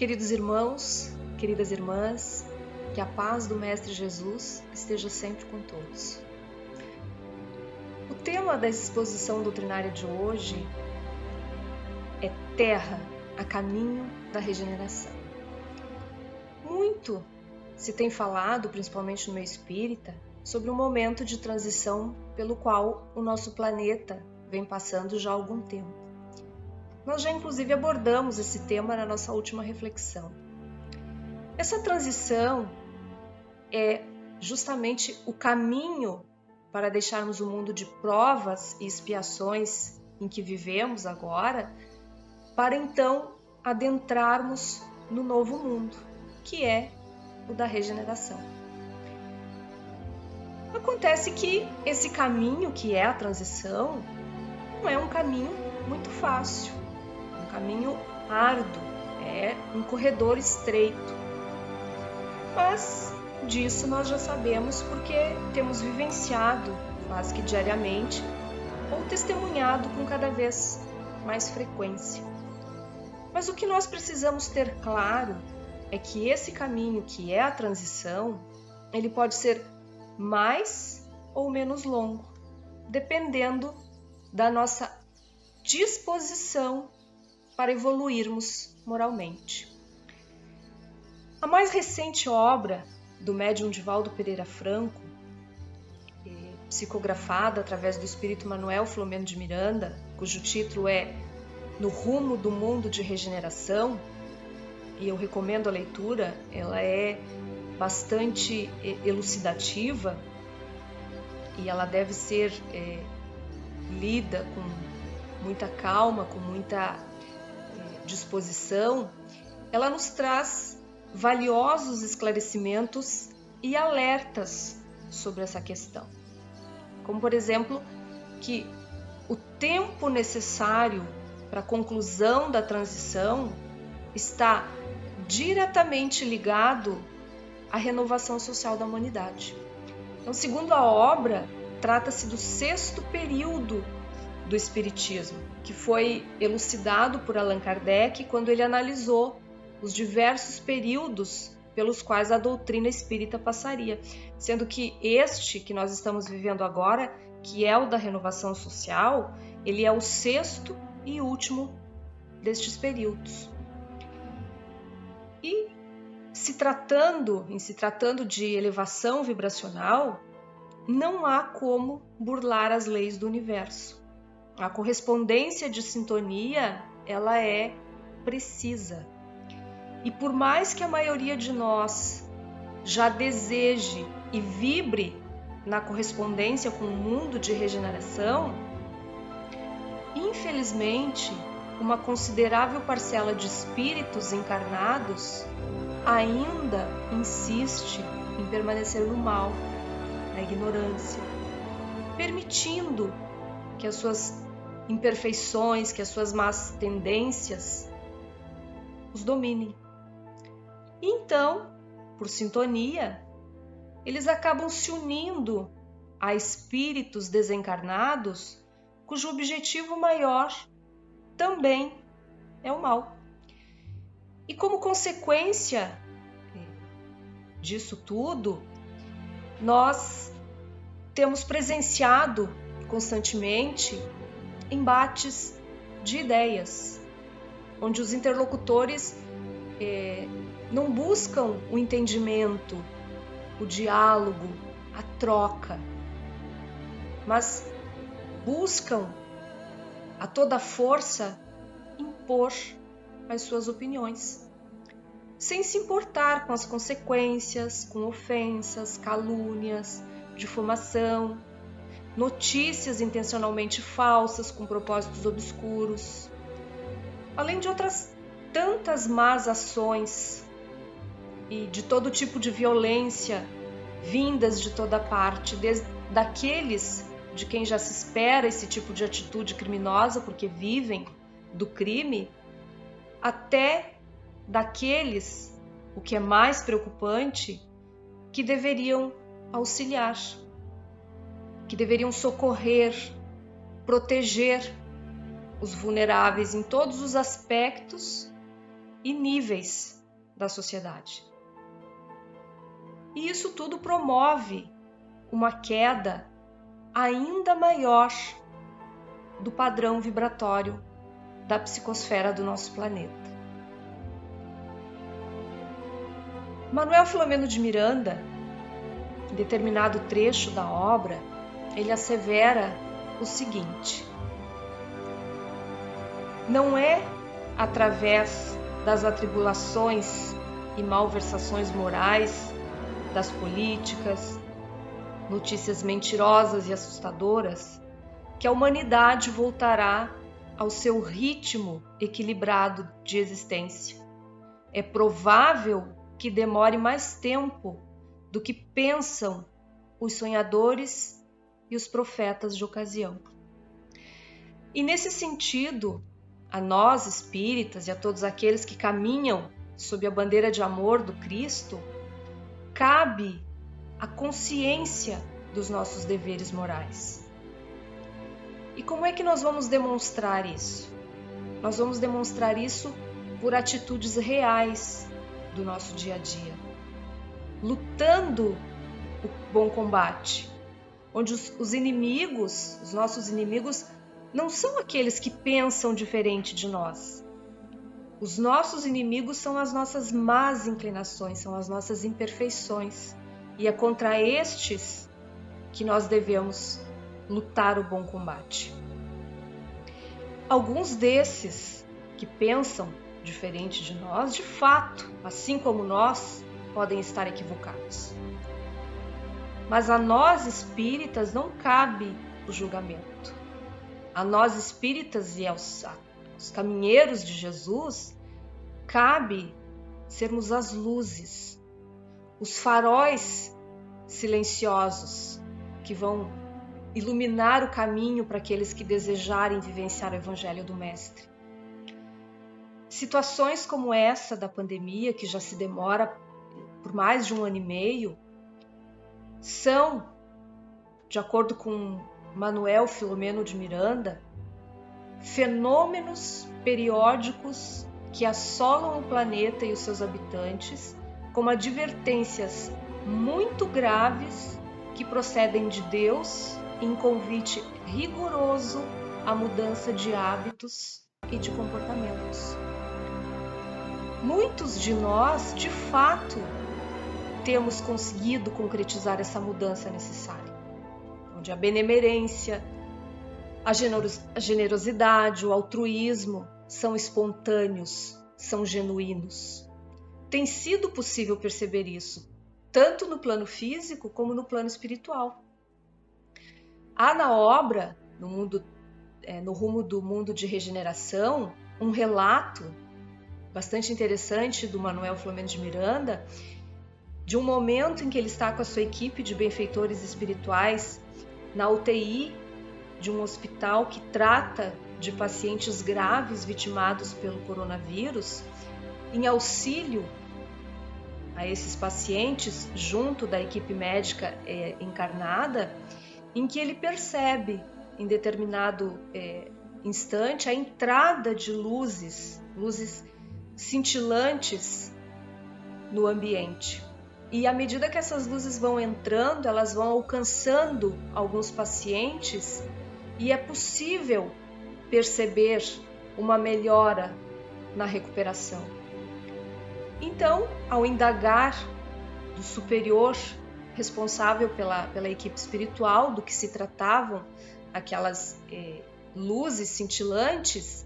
Queridos irmãos, queridas irmãs, que a paz do Mestre Jesus esteja sempre com todos. O tema da exposição doutrinária de hoje é Terra, a caminho da regeneração. Muito se tem falado, principalmente no meio espírita, sobre o momento de transição pelo qual o nosso planeta vem passando já há algum tempo. Nós já inclusive abordamos esse tema na nossa última reflexão. Essa transição é justamente o caminho para deixarmos o mundo de provas e expiações em que vivemos agora, para então adentrarmos no novo mundo, que é o da regeneração. Acontece que esse caminho, que é a transição, não é um caminho muito fácil, é um caminho árduo, é um corredor estreito. Mas disso nós já sabemos porque temos vivenciado, quase que diariamente, ou testemunhado com cada vez mais frequência. Mas o que nós precisamos ter claro é que esse caminho, que é a transição, ele pode ser mais ou menos longo, dependendo da nossa disposição para evoluirmos moralmente. A mais recente obra do médium Divaldo Pereira Franco, psicografada através do espírito Manuel Filomeno de Miranda, cujo título é No Rumo do Mundo de Regeneração, e eu recomendo a leitura, ela é bastante elucidativa e ela deve ser lida com muita calma, com muita disposição. Ela nos traz valiosos esclarecimentos e alertas sobre essa questão. Como, por exemplo, que o tempo necessário para a conclusão da transição está diretamente ligado à renovação social da humanidade. Então, segundo a obra, trata-se do 6º período do Espiritismo, que foi elucidado por Allan Kardec quando ele analisou os diversos períodos pelos quais a doutrina espírita passaria, sendo que este que nós estamos vivendo agora, que é o da renovação social, ele é o 6º e último destes períodos. E em se tratando de elevação vibracional, não há como burlar as leis do universo. A correspondência de sintonia, ela é precisa. E por mais que a maioria de nós já deseje e vibre na correspondência com o mundo de regeneração, infelizmente, uma considerável parcela de espíritos encarnados ainda insiste em permanecer no mal, na ignorância, permitindo que as suas imperfeições, que as suas más tendências os dominem. Então, por sintonia, eles acabam se unindo a espíritos desencarnados cujo objetivo maior também é o mal. E como consequência disso tudo, nós temos presenciado constantemente embates de ideias, onde os interlocutores não buscam o entendimento, o diálogo, a troca, mas buscam a toda força impor as suas opiniões, sem se importar com as consequências, com ofensas, calúnias, difamação, notícias intencionalmente falsas com propósitos obscuros, além de outras tantas más ações e de todo tipo de violência vindas de toda parte, desde daqueles de quem já se espera esse tipo de atitude criminosa porque vivem do crime, até daqueles, o que é mais preocupante, que deveriam auxiliar, que deveriam socorrer, proteger os vulneráveis em todos os aspectos e níveis da sociedade. E isso tudo promove uma queda ainda maior do padrão vibratório da psicosfera do nosso planeta. Manuel Filomeno de Miranda, em determinado trecho da obra, ele assevera o seguinte: não é através das atribulações e malversações morais, das políticas, notícias mentirosas e assustadoras, que a humanidade voltará ao seu ritmo equilibrado de existência. É provável que demore mais tempo do que pensam os sonhadores e os profetas de ocasião. E nesse sentido, a nós espíritas e a todos aqueles que caminham sob a bandeira de amor do Cristo, cabe a consciência dos nossos deveres morais. E como é que nós vamos demonstrar isso? Nós vamos demonstrar isso por atitudes reais do nosso dia a dia, lutando o bom combate, onde os inimigos, os nossos inimigos, não são aqueles que pensam diferente de nós. Os nossos inimigos são as nossas más inclinações, são as nossas imperfeições. E é contra estes que nós devemos lutar o bom combate. Alguns desses que pensam diferente de nós, de fato, assim como nós, podem estar equivocados. Mas a nós espíritas não cabe o julgamento. A nós espíritas e aos caminheiros de Jesus, cabe sermos as luzes, os faróis silenciosos que vão iluminar o caminho para aqueles que desejarem vivenciar o Evangelho do Mestre. Situações como essa da pandemia, que já se demora por mais de 1 ano e meio, são, de acordo com Manuel Filomeno de Miranda, fenômenos periódicos que assolam o planeta e os seus habitantes, como advertências muito graves que procedem de Deus em convite rigoroso à mudança de hábitos e de comportamentos. Muitos de nós, de fato, temos conseguido concretizar essa mudança necessária, onde a benemerência, a generosidade, o altruísmo são espontâneos, são genuínos. Tem sido possível perceber isso, tanto no plano físico como no plano espiritual. Há na obra, no rumo do mundo de regeneração, um relato bastante interessante do Manuel Filomeno de Miranda, de um momento em que ele está com a sua equipe de benfeitores espirituais na UTI de um hospital que trata de pacientes graves vitimados pelo coronavírus, em auxílio a esses pacientes, junto da equipe médica encarnada, em que ele percebe, em determinado instante, a entrada de luzes cintilantes no ambiente. E à medida que essas luzes vão entrando, elas vão alcançando alguns pacientes e é possível perceber uma melhora na recuperação. Então, ao indagar do superior responsável pela equipe espiritual do que se tratavam aquelas luzes cintilantes,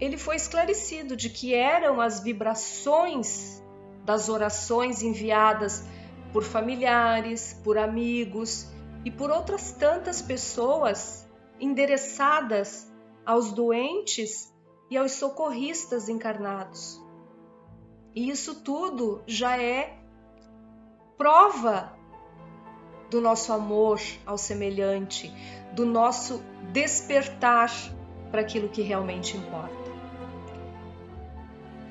ele foi esclarecido de que eram as vibrações das orações enviadas por familiares, por amigos e por outras tantas pessoas endereçadas aos doentes e aos socorristas encarnados. E isso tudo já é prova do nosso amor ao semelhante, do nosso despertar para aquilo que realmente importa.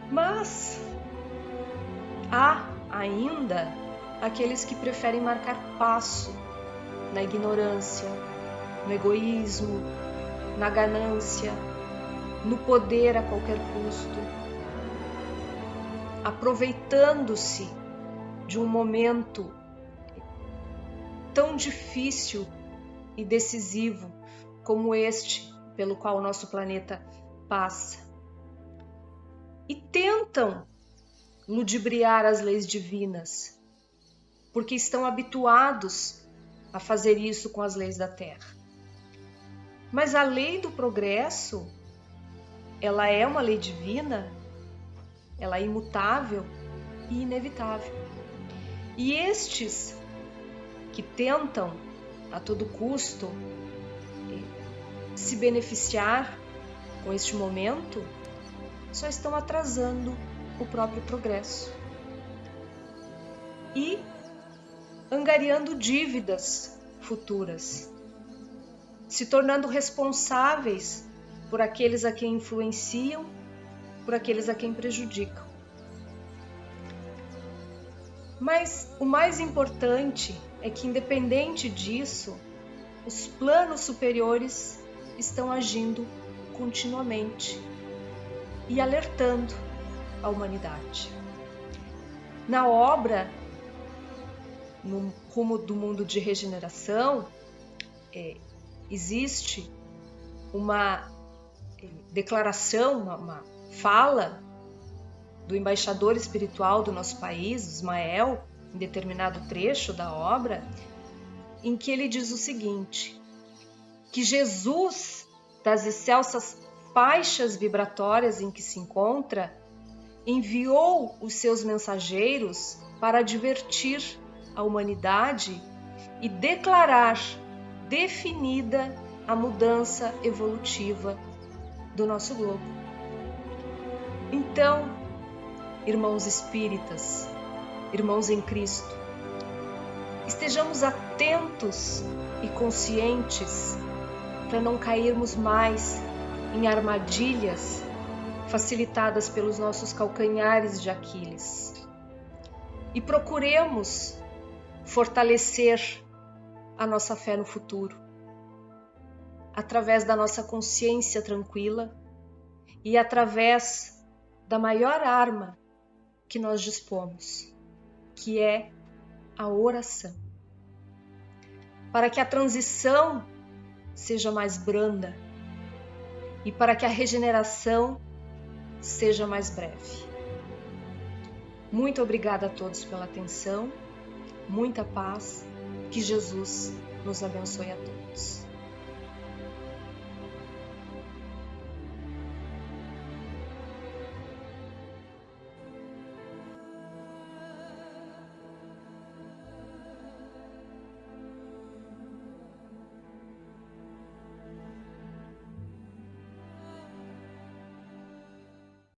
Mas há ainda aqueles que preferem marcar passo na ignorância, no egoísmo, na ganância, no poder a qualquer custo. aproveitando-se de um momento tão difícil e decisivo como este pelo qual o nosso planeta passa, e tentam ludibriar as leis divinas, porque estão habituados a fazer isso com as leis da Terra. Mas a lei do progresso, ela é uma lei divina, ela é imutável e inevitável. E estes que tentam a todo custo se beneficiar com este momento, só estão atrasando o próprio progresso e angariando dívidas futuras, se tornando responsáveis por aqueles a quem influenciam, por aqueles a quem prejudicam. Mas o mais importante é que, independente disso, os planos superiores estão agindo continuamente e alertando a humanidade. Na obra, no rumo do mundo de regeneração, existe uma declaração, uma fala do embaixador espiritual do nosso país, Ismael, em determinado trecho da obra, em que ele diz o seguinte: que Jesus, das excelsas faixas vibratórias em que se encontra, enviou os seus mensageiros para advertir a humanidade e declarar definida a mudança evolutiva do nosso globo. Então, irmãos espíritas, irmãos em Cristo, estejamos atentos e conscientes para não cairmos mais em armadilhas facilitadas pelos nossos calcanhares de Aquiles. E procuremos fortalecer a nossa fé no futuro, através da nossa consciência tranquila e através da maior arma que nós dispomos, que é a oração, para que a transição seja mais branda e para que a regeneração seja mais breve. Muito obrigada a todos pela atenção, muita paz, que Jesus nos abençoe a todos.